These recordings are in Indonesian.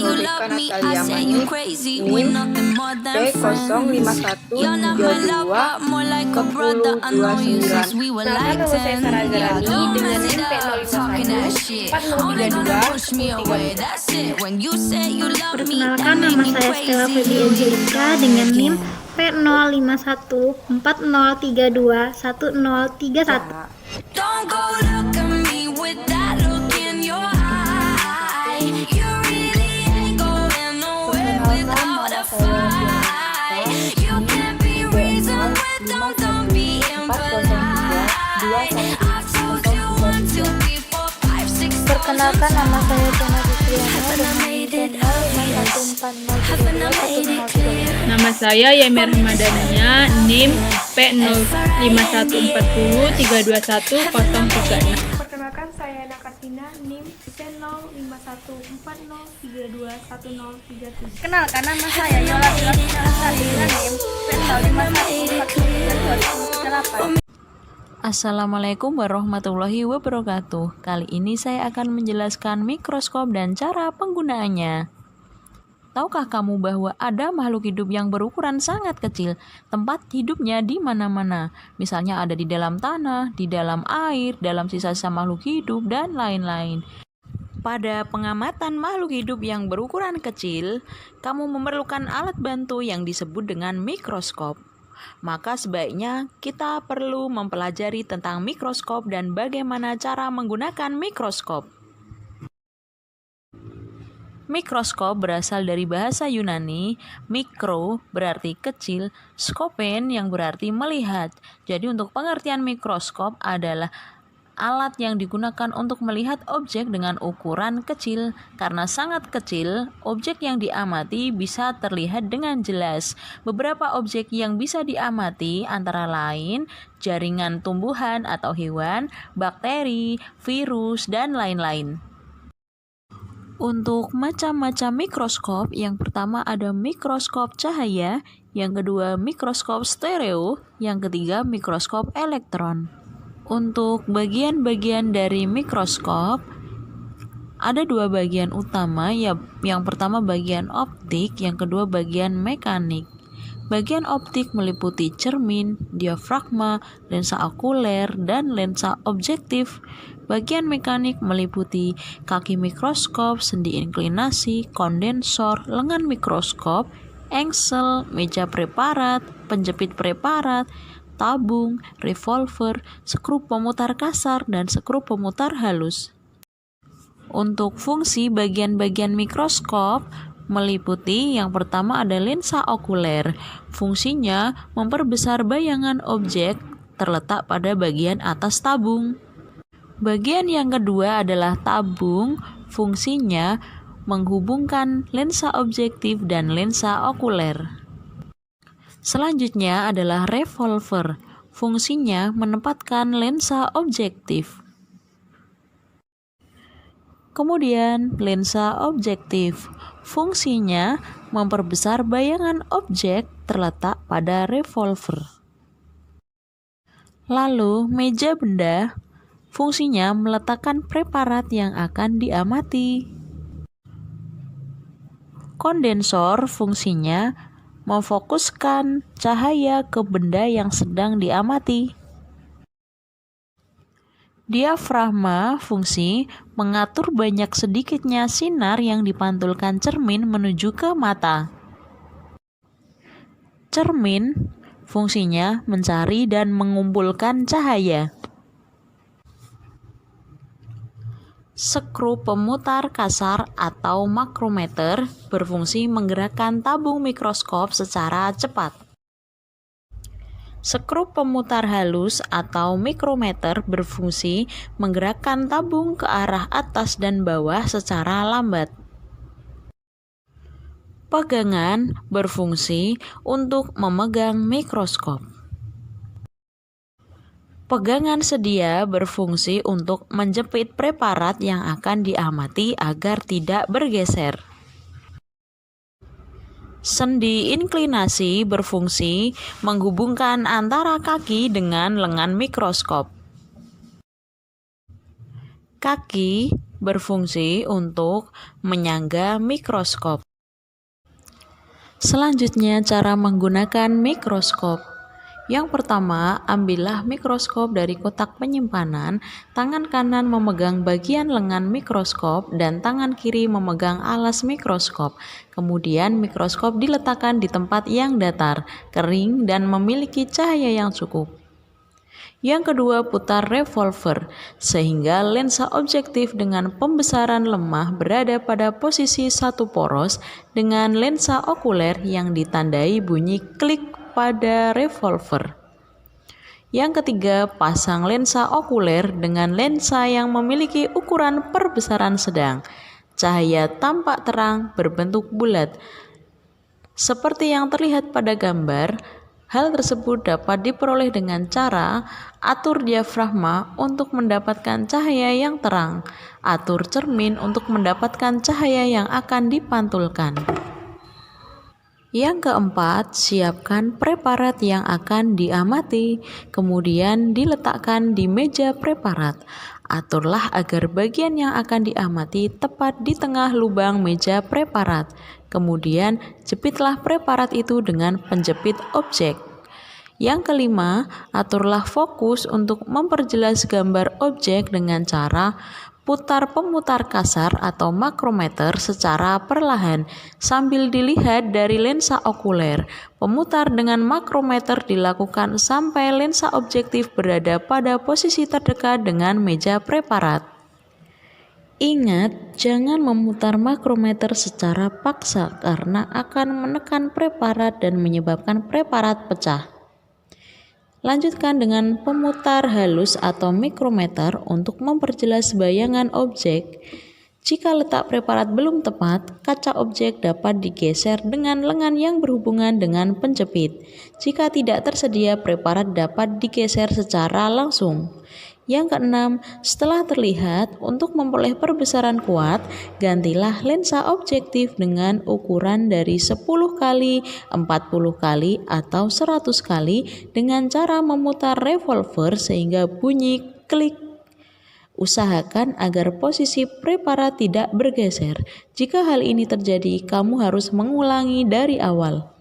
Rebecca Natalia Manik, NIM P0151321029. Nama saya Sarah Garani dengan NIM P05140321033. Perkenalkan, nama saya Stella Feby Angelika dengan NIM P05140321031. Perkenalkan, nama saya Tiana Fitriana dengan NIM Nama saya Yemer Ramadhania, NIM P05140321036. Perkenalkan, saya Nakatina, NIM P05140321033. Kenalkan, nama saya Yola Bilasina Lestari dengan NIM P05140321038. Assalamualaikum warahmatullahi wabarakatuh. Kali ini saya akan menjelaskan mikroskop dan cara penggunaannya. Tahukah kamu bahwa ada makhluk hidup yang berukuran sangat kecil, tempat hidupnya di mana-mana. Misalnya ada di dalam tanah, di dalam air, dalam sisa-sisa makhluk hidup, dan lain-lain. Pada pengamatan makhluk hidup yang berukuran kecil, kamu memerlukan alat bantu yang disebut dengan mikroskop. Maka sebaiknya kita perlu mempelajari tentang mikroskop dan bagaimana cara menggunakan mikroskop. Mikroskop berasal dari bahasa Yunani, mikro berarti kecil, skopen yang berarti melihat. Jadi untuk pengertian mikroskop adalah alat yang digunakan untuk melihat objek dengan ukuran kecil. Karena sangat kecil, objek yang diamati bisa terlihat dengan jelas. Beberapa objek yang bisa diamati antara lain jaringan tumbuhan atau hewan, bakteri, virus, dan lain-lain. Untuk macam-macam mikroskop, yang pertama ada mikroskop cahaya, yang kedua mikroskop stereo, yang ketiga mikroskop elektron. Untuk bagian-bagian dari mikroskop, ada dua bagian utama, yang pertama bagian optik, yang kedua bagian mekanik. Bagian optik meliputi cermin, diafragma, lensa okuler, dan lensa objektif. Bagian mekanik meliputi kaki mikroskop, sendi inklinasi, kondensor, lengan mikroskop, engsel, meja preparat, penjepit preparat, tabung, revolver, skru pemutar kasar, dan skru pemutar halus. Untuk fungsi bagian-bagian mikroskop meliputi yang pertama ada lensa okuler. Fungsinya memperbesar bayangan objek terletak pada bagian atas tabung. Bagian yang kedua adalah tabung. Fungsinya menghubungkan lensa objektif dan lensa okuler. Selanjutnya adalah revolver. Fungsinya menempatkan lensa objektif. Kemudian lensa objektif. Fungsinya memperbesar bayangan objek terletak pada revolver. Lalu meja benda. Fungsinya meletakkan preparat yang akan diamati. Kondensor fungsinya memfokuskan cahaya ke benda yang sedang diamati. Diafragma fungsi mengatur banyak sedikitnya sinar yang dipantulkan cermin menuju ke mata. Cermin fungsinya mencari dan mengumpulkan cahaya. Skru pemutar kasar atau makrometer berfungsi menggerakkan tabung mikroskop secara cepat. Skru pemutar halus atau mikrometer berfungsi menggerakkan tabung ke arah atas dan bawah secara lambat. Pegangan berfungsi untuk memegang mikroskop. Pegangan sedia berfungsi untuk menjepit preparat yang akan diamati agar tidak bergeser. Sendi inklinasi berfungsi menghubungkan antara kaki dengan lengan mikroskop. Kaki berfungsi untuk menyangga mikroskop. Selanjutnya, cara menggunakan mikroskop. Yang pertama, ambillah mikroskop dari kotak penyimpanan, tangan kanan memegang bagian lengan mikroskop dan tangan kiri memegang alas mikroskop. Kemudian mikroskop diletakkan di tempat yang datar, kering, dan memiliki cahaya yang cukup. Yang kedua, putar revolver sehingga lensa objektif dengan pembesaran lemah berada pada posisi satu poros dengan lensa okuler yang ditandai bunyi klik pada revolver. Yang ketiga, pasang lensa okuler dengan lensa yang memiliki ukuran perbesaran sedang. Cahaya tampak terang berbentuk bulat. Seperti yang terlihat pada gambar, hal tersebut dapat diperoleh dengan cara atur diafragma untuk mendapatkan cahaya yang terang, atur cermin untuk mendapatkan cahaya yang akan dipantulkan. Yang keempat, siapkan preparat yang akan diamati, kemudian diletakkan di meja preparat. Aturlah agar bagian yang akan diamati tepat di tengah lubang meja preparat. Kemudian, jepitlah preparat itu dengan penjepit objek. Yang kelima, aturlah fokus untuk memperjelas gambar objek dengan cara putar pemutar kasar atau makrometer secara perlahan sambil dilihat dari lensa okuler. Pemutar dengan makrometer dilakukan sampai lensa objektif berada pada posisi terdekat dengan meja preparat. Ingat, jangan memutar makrometer secara paksa karena akan menekan preparat dan menyebabkan preparat pecah. Lanjutkan dengan pemutar halus atau mikrometer untuk memperjelas bayangan objek. Jika letak preparat belum tepat, kaca objek dapat digeser dengan lengan yang berhubungan dengan penjepit. Jika tidak tersedia preparat dapat digeser secara langsung. Yang keenam, setelah terlihat, untuk memperoleh perbesaran kuat, gantilah lensa objektif dengan ukuran dari 10 kali, 40 kali, atau 100 kali dengan cara memutar revolver sehingga bunyi klik. Usahakan agar posisi preparat tidak bergeser. Jika hal ini terjadi, kamu harus mengulangi dari awal.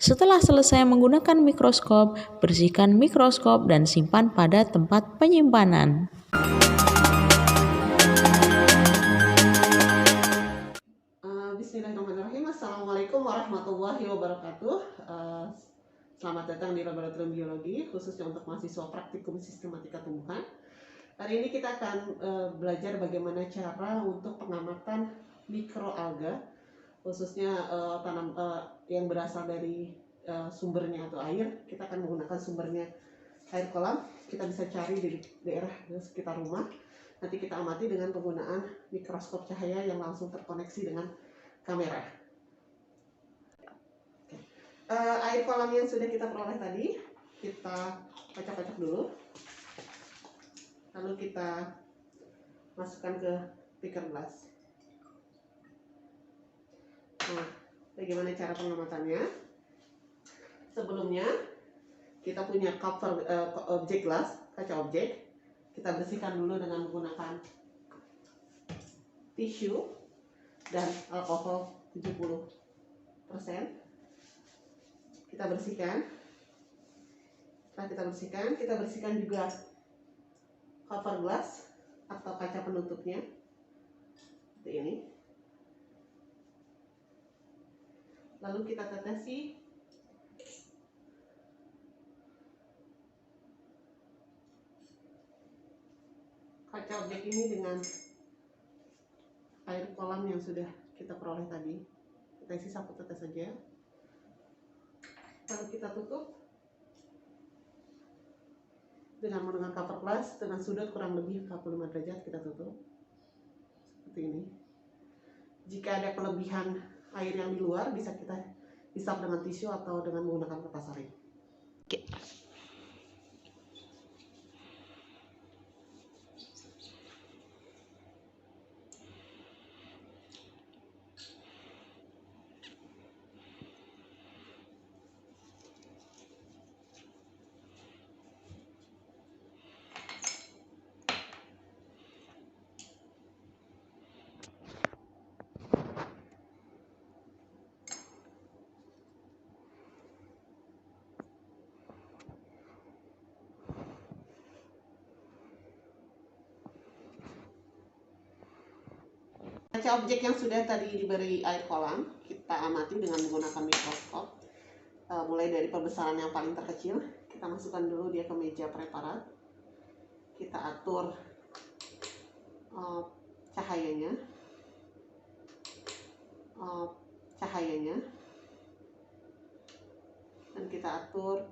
Setelah selesai menggunakan mikroskop, bersihkan mikroskop dan simpan pada tempat penyimpanan. Bismillahirrahmanirrahim. Assalamualaikum warahmatullahi wabarakatuh. Selamat datang di Laboratorium Biologi, khususnya untuk mahasiswa praktikum sistematika tumbuhan. Hari ini kita akan belajar bagaimana cara untuk pengamatan mikroalga, khususnya yang berasal dari sumbernya atau air. Kita akan menggunakan sumbernya air kolam. Kita bisa cari di daerah sekitar rumah. Nanti kita amati dengan penggunaan mikroskop cahaya yang langsung terkoneksi dengan kamera. Air kolam yang sudah kita peroleh tadi, kita kocok-kocok dulu. Lalu kita masukkan ke beaker glass. Nah, bagaimana cara pengamatannya? Sebelumnya kita punya cover objek glass, kaca objek. Kita bersihkan dulu dengan menggunakan tisu dan alkohol 70%. Kita bersihkan. Setelah kita bersihkan juga cover glass atau kaca penutupnya. Seperti ini. Lalu kita tetesi kaca objek ini dengan air kolam yang sudah kita peroleh tadi. Kita isi satu tetes saja. Lalu kita tutup dengan menggunakan cover glass dengan sudut kurang lebih 45 derajat. Kita tutup seperti ini. Jika ada kelebihan air yang di luar, bisa kita hisap dengan tisu atau dengan menggunakan kertas saring. Kaca objek yang sudah tadi diberi air kolam, kita amati dengan menggunakan mikroskop. Mulai dari pembesaran yang paling terkecil, kita masukkan dulu dia ke meja preparat. Kita atur cahayanya, dan kita atur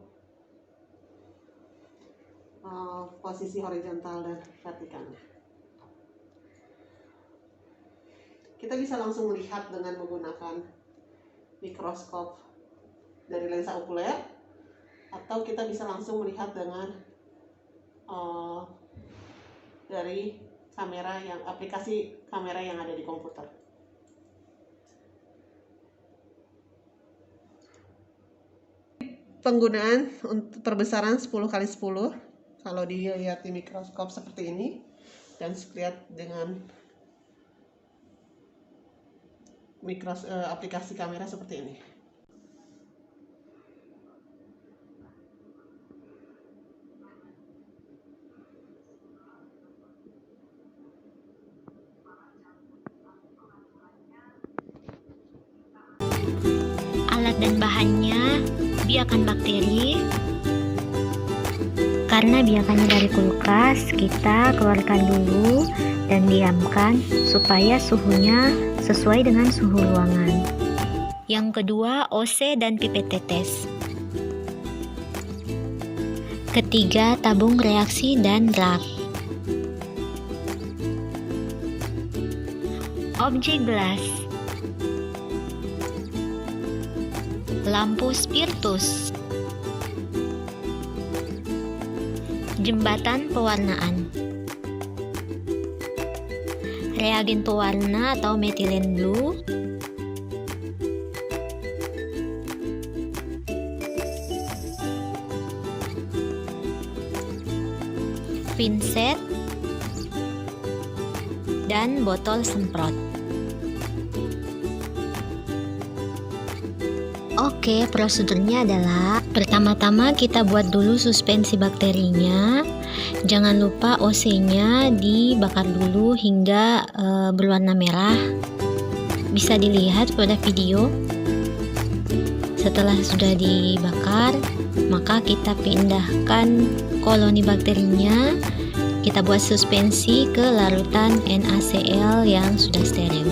posisi horizontal dan vertikalnya. Kita bisa langsung melihat dengan menggunakan mikroskop dari lensa okuler, atau kita bisa langsung melihat dengan dari aplikasi kamera yang ada di komputer. Penggunaan untuk perbesaran 10x10, kalau dilihat di mikroskop seperti ini, dan lihat dengan aplikasi kamera seperti ini. Alat dan bahannya biakan bakteri. Karena biakannya dari kulkas, kita keluarkan dulu dan diamkan supaya suhunya sesuai dengan suhu ruangan. Yang kedua, OC dan pipet tetes. Ketiga, tabung reaksi dan rak. Objek gelas. Lampu spiritus. Jembatan pewarnaan. Reagen pewarna atau metilen blue. Pinset dan botol semprot. Oke, prosedurnya adalah pertama-tama kita buat dulu suspensi bakterinya. Jangan lupa OC-nya dibakar dulu hingga berwarna merah. Bisa dilihat pada video. Setelah sudah dibakar, maka kita pindahkan koloni bakterinya. Kita buat suspensi ke larutan NaCl yang sudah steril.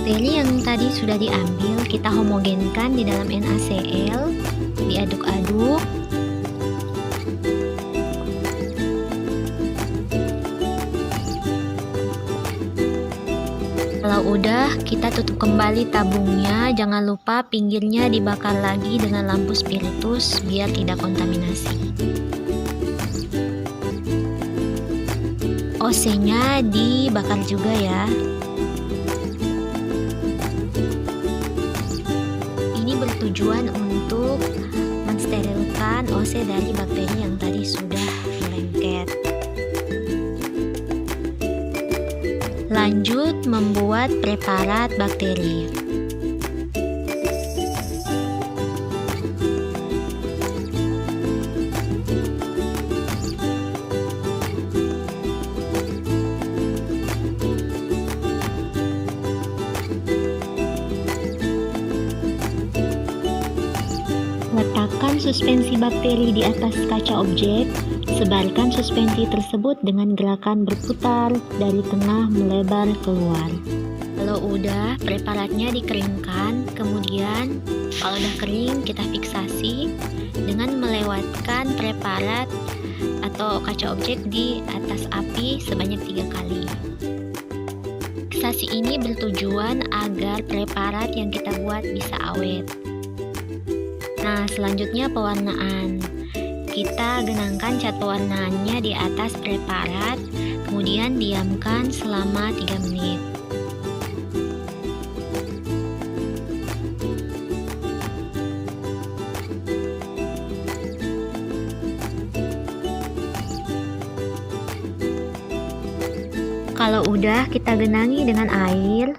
Bakteri yang tadi sudah diambil, kita homogenkan di dalam NaCl, diaduk-aduk. Kalau udah, kita tutup kembali tabungnya. Jangan lupa pinggirnya dibakar lagi dengan lampu spiritus biar tidak kontaminasi. OC-nya dibakar juga ya. Bertujuan untuk mensterilkan OC dari bakteri yang tadi sudah melengket. Lanjut membuat preparat bakteri. Letakkan suspensi bakteri di atas kaca objek. Sebarkan suspensi tersebut dengan gerakan berputar dari tengah melebar keluar. Kalau udah, preparatnya dikeringkan. Kemudian kalau udah kering, kita fiksasi dengan melewatkan preparat atau kaca objek di atas api sebanyak 3 kali. Fiksasi ini bertujuan agar preparat yang kita buat bisa awet. Nah, selanjutnya pewarnaan. Kita genangkan cat pewarnaannya di atas preparat, kemudian diamkan selama 3 menit. Kalau udah, kita genangi dengan air.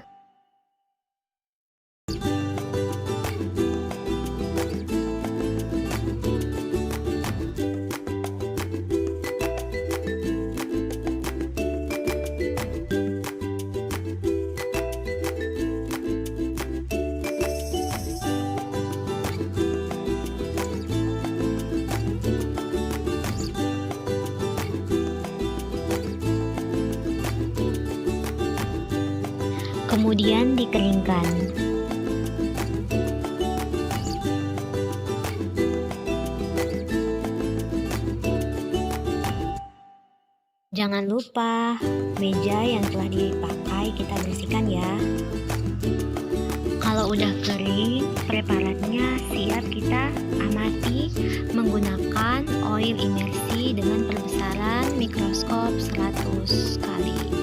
Kemudian dikeringkan. Jangan lupa meja yang telah dipakai kita bersihkan ya. Kalau udah kering, preparatnya siap kita amati menggunakan oil imersi dengan perbesaran mikroskop 100 kali.